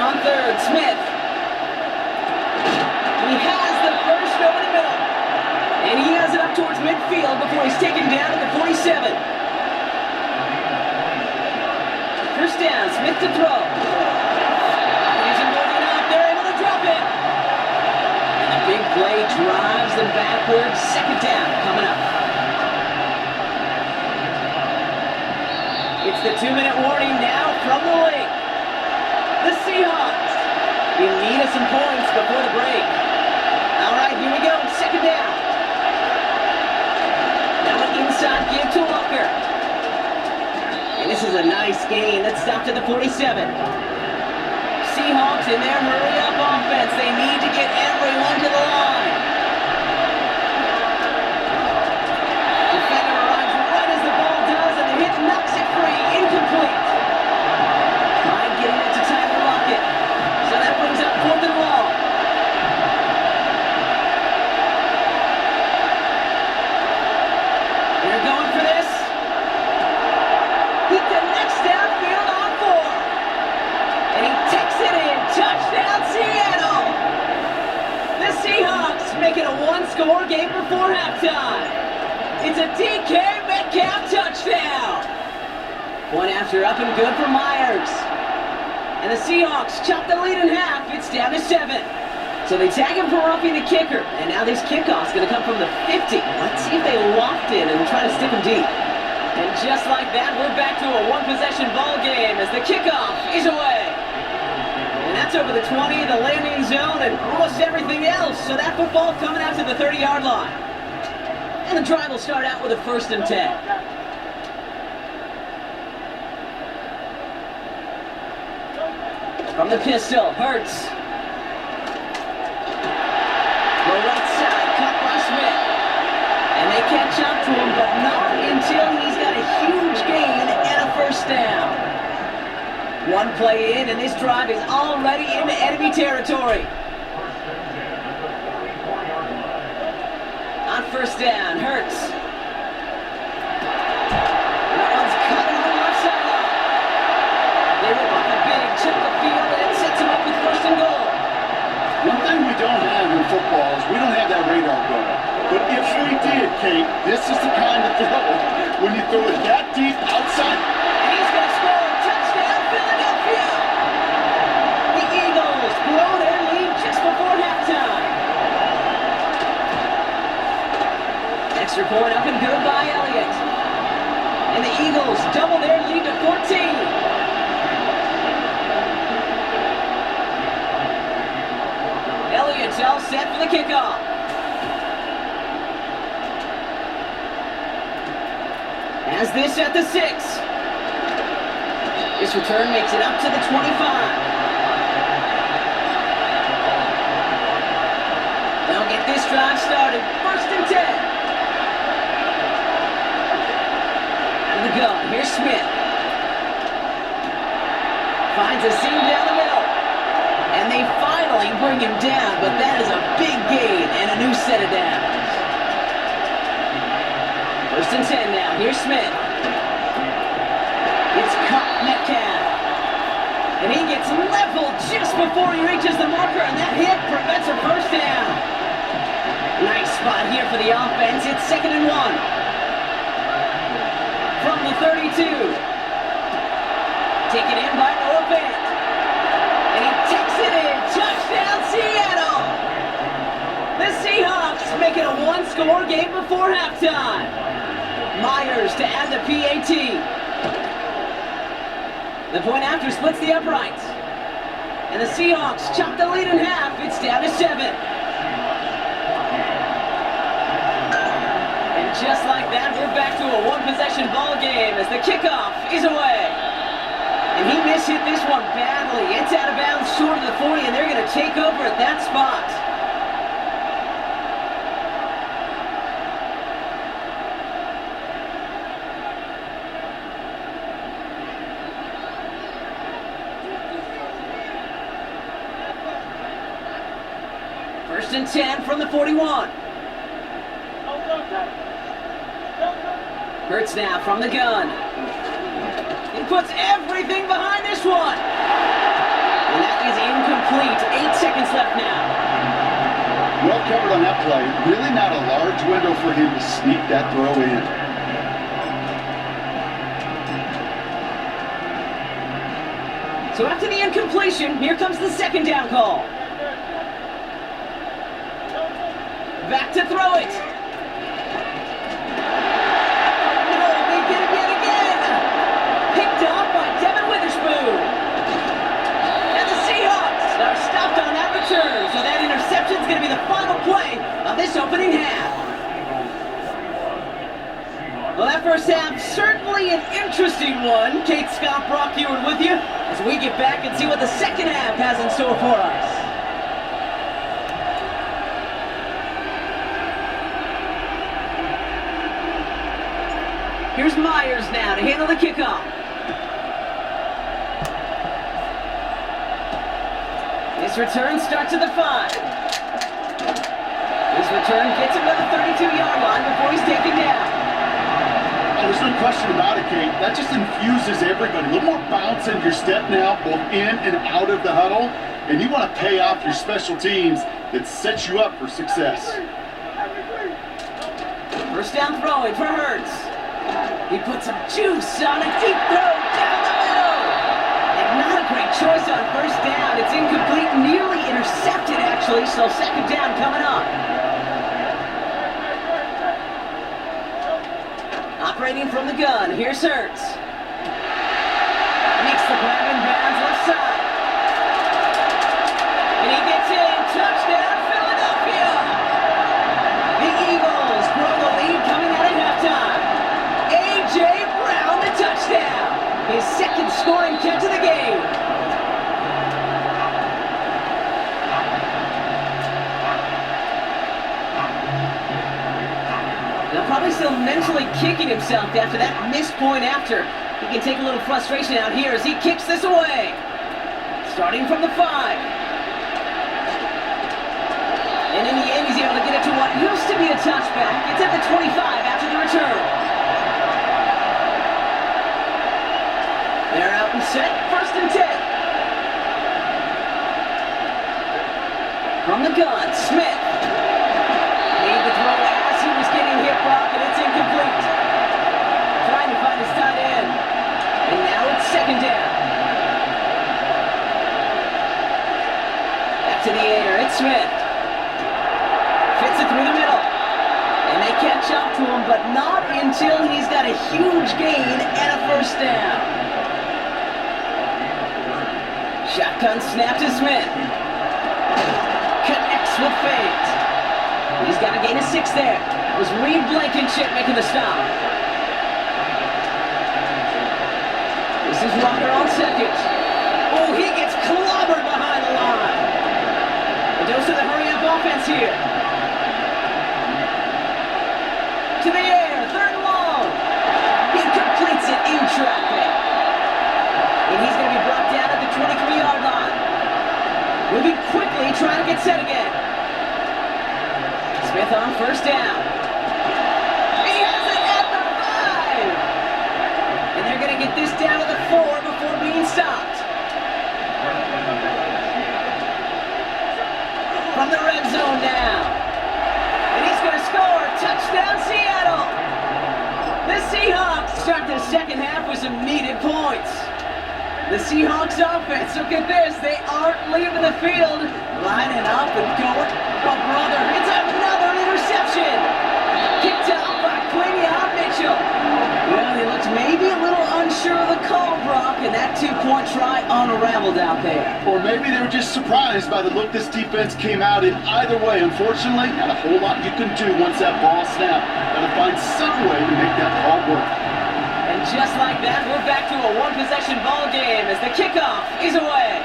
on third. Smith. He has the first over the middle. And he has it up towards midfield before he's taken down at the 47. First down, Smith to throw. Isn't working out. They're able to drop it. And the big play drives them backwards. Second down coming up. It's the 2-minute warning now from the league. The Seahawks in need of some points before the break. All right, here we go. Second down. Now an inside give to Walker. And this is a nice gain. Let's stop to the 47. Seahawks in their hurry-up offense. They need to get everyone to the line. Defender arrives right as the ball does, and the hit knocks it free. Incomplete. Trying getting it to Tyler Lockett. So that brings up 4th and long. They're going for this. He connects downfield on 4. And he takes it in. Touchdown, Seattle. The Seahawks make it a one-score game before halftime. It's a DK Metcalf touchdown. One after up and good for Myers. And the Seahawks chop the lead in half. It's down to 7. So they tag him for roughing the kicker. And now this kickoff's going to come from the 50. Let's see if they loft it and try to stick him deep. And just like that, we're back to a one-possession ball game as the kickoff is away. And that's over the 20, the landing zone, and almost everything else. So that football coming out to the 30-yard line. And the drive will start out with a 1st and 10. From the pistol, Hurts. The right side, cut by Smith. And they catch up to him, but not until he's got a huge gain and a first down. One play in, and this drive is already into enemy territory. On first down, Hurts. That one's cut on the left sideline. They rip off the big, chip the field, and it sets him up with 1st and goal. One thing we don't have in football is we don't have that radar gun. But if we did, Kate, this is the kind of throw when you throw it that deep outside. And he's going to score. Touchdown, Philadelphia. The Eagles blow their lead just before halftime. Extra point up and good by Elliott. And the Eagles double their lead to 14. Elliott's all set for the kickoff. Has this at the 6. This return makes it up to the 25. They'll get this drive started. 1st and 10. Out of the gun, here's Smith. Finds a seam down the middle. And they finally bring him down, but that is a big gain and a new set of downs. 1st and 10 now. Here's Smith. It's caught Metcalf. And he gets leveled just before he reaches the marker, and that hit prevents a first down. Nice spot here for the offense. It's 2nd and 1. From the 32. Taken in by Noah Fant. And he takes it in. Touchdown, Seattle! The Seahawks make it a one-score game before halftime. Myers to add the PAT. The point after splits the uprights. And the Seahawks chop the lead in half. It's down to 7. And just like that, we're back to a one-possession ball game as the kickoff is away. And he mishit this one badly. It's out of bounds short of the 40, and they're going to take over at that spot. First and 10 from the 41. Hurts now from the gun. He puts everything behind this one. And that is incomplete. 8 seconds left now. Well covered on that play. Really not a large window for him to sneak that throw in. So after the incompletion, here comes the second down call. Back to throw it. No, they did it yet again. Picked off by Devin Witherspoon. And the Seahawks are stopped on that return. So that interception is going to be the final play of this opening half. Well, that first half, certainly an interesting one. Kate Scott, Brock Ewart with you as we get back and see what the second half has in store for us. Here's Myers now to handle the kickoff. This return starts at the 5. This return gets him to the 32-yard line before he's taken down. There's no question about it, Kate. That just infuses everybody. A little more bounce in your step now, both in and out of the huddle. And you want to pay off your special teams that sets you up for success. First down throwing for Hurts. He puts some juice on a deep throw down the middle. And not a great choice on first down. It's incomplete, nearly intercepted actually, so second down coming up. Operating from the gun, here's Hurts. Makes the grab and bounds left side. And he gets in, touchdown Philadelphia! The Eagles grow the lead coming out of halftime. A.J. Brown, the touchdown. His second scoring catch of the game. Now probably still mentally kicking himself after that missed point after. He can take a little frustration out here as he kicks this away. Starting from the 5. And in the end, he's able to get it to what used to be a touchback. It's at the 25 after the return. They're out and set, 1st and 10. From the gun, Smith. Made the throw as he was getting hit, Brock, and it's incomplete. Trying to find his tight end. And now it's second down. Back to the air, it's Smith. Fits it through the middle. And they catch up to him, but not until he's got a huge gain and a first down. Shotgun snap to Smith. Connects with Fate. He's got a gain of 6 there. That was Reed Blankenship making the stop. This is Walker on second. Oh, he gets clobbered behind the line. A dose of the hurry-up offense here. To the air, 3rd and long. He completes it in traffic. And he's going to be brought down at the 23-yard line. Moving quickly, trying to get set again. Smith on first down. He has it at the 5. And they're going to get this down to the 4 before being stopped. From the red zone now. And he's going to score. Touchdown, Seattle. The Seahawks start the second half with some needed points. The Seahawks offense, look at this. They aren't leaving the field. Lining up and going. Oh, brother, it's another interception. Kicked out by Quinion Mitchell. Well, he looks maybe a little unsure of the call, Brock, and that 2-point try unraveled out there. Or maybe they were just surprised by the look this defense came out in. Either way, unfortunately, not a whole lot you can do once that ball snapped. Gotta find some way to make that ball work. And just like that, we're back to a one-possession ball game as the kickoff is away.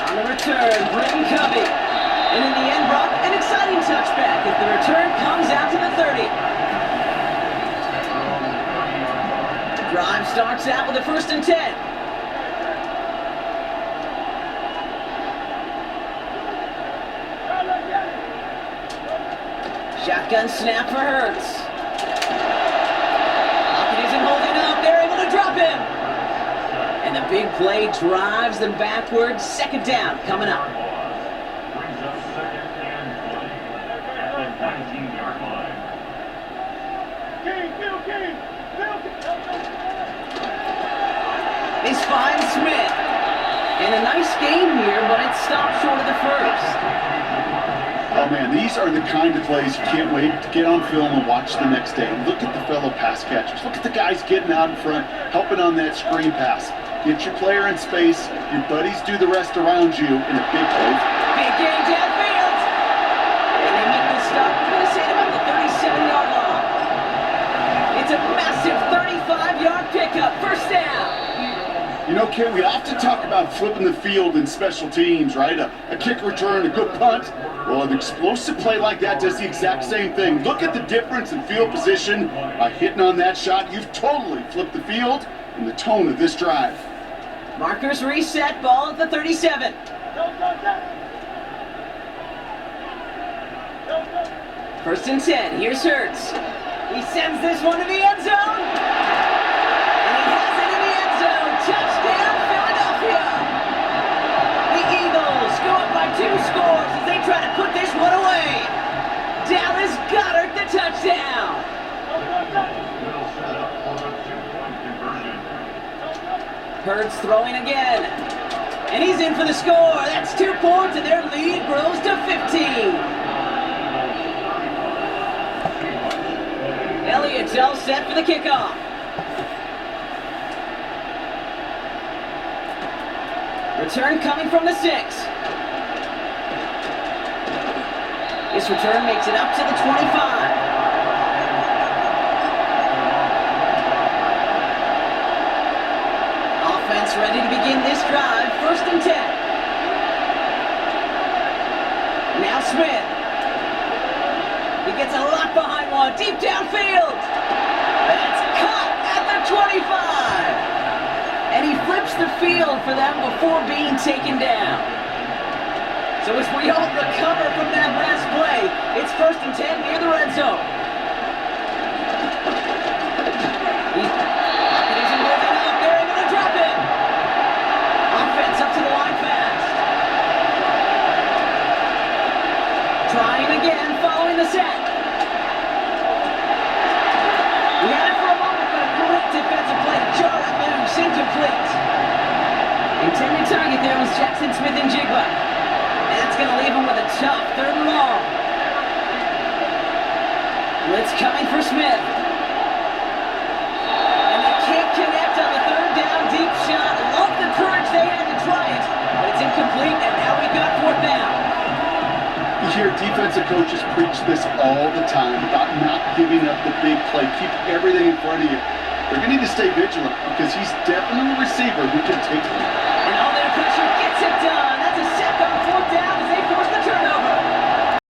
On the return, Britton Covey. And in the end, Brock, an exciting touchback as the return comes out to the 30. The drive starts out with a 1st and 10. Shotgun snap for Hurts. Lockett isn't holding up. They're able to drop him. And the big play drives them backwards. Second down coming up. Brings up second and 20 at the 19-yard line. He's finds Smith. And a nice game here, but it stopped short of the first. Oh man, these are the kind of plays you can't wait to get on film and watch the next day. Look at the fellow pass catchers. Look at the guys getting out in front, helping on that screen pass. Get your player in space. Your buddies do the rest around you in a big play. Big game downfield. And they make the stop. I'm going to say about the 37-yard line. It's a massive 35-yard pickup. First down. You know, Ken, we often talk about flipping the field in special teams, right? A kick return, a good punt. Well, an explosive play like that does the exact same thing. Look at the difference in field position. By hitting on that shot, you've totally flipped the field and the tone of this drive. Markers reset, ball at the 37. First and 10, here's Hurts. He sends this one to the end zone. And he has it in the end zone. Touchdown, Philadelphia. The Eagles go up by 2 scores as they try to put this one away. Dallas Goedert the touchdown. Will set up for the 2-point conversion. Hurts throwing again. And he's in for the score. That's 2 points, and their lead grows to 15. Elliott's all set for the kickoff. Return coming from the 6. This return makes it up to the 25. Offense ready to begin this drive. First and 10. Now Smith. He gets a lot behind one. Deep downfield. That's caught at the 25. And he flips the field for them before being taken down. So as we all recover from that last play, it's first and 10 near the red zone. Pocket isn't moving up. They're able to drop it. Offense up to the line fast. Trying again, following the set. We had it for a moment, but a great defensive play. Jarrett moves, incomplete. Intended target there was Jackson Smith and Jigba. And that's going to leave him with a tough 3rd and long. Blitz coming for Smith. And they can't connect on the 3rd down deep shot. Love the courage they had to try it, but it's incomplete, and now we got 4th down. You hear defensive coaches preach this all the time about not giving up the big play. Keep everything in front of you. They're going to need to stay vigilant because he's definitely a receiver who can take them.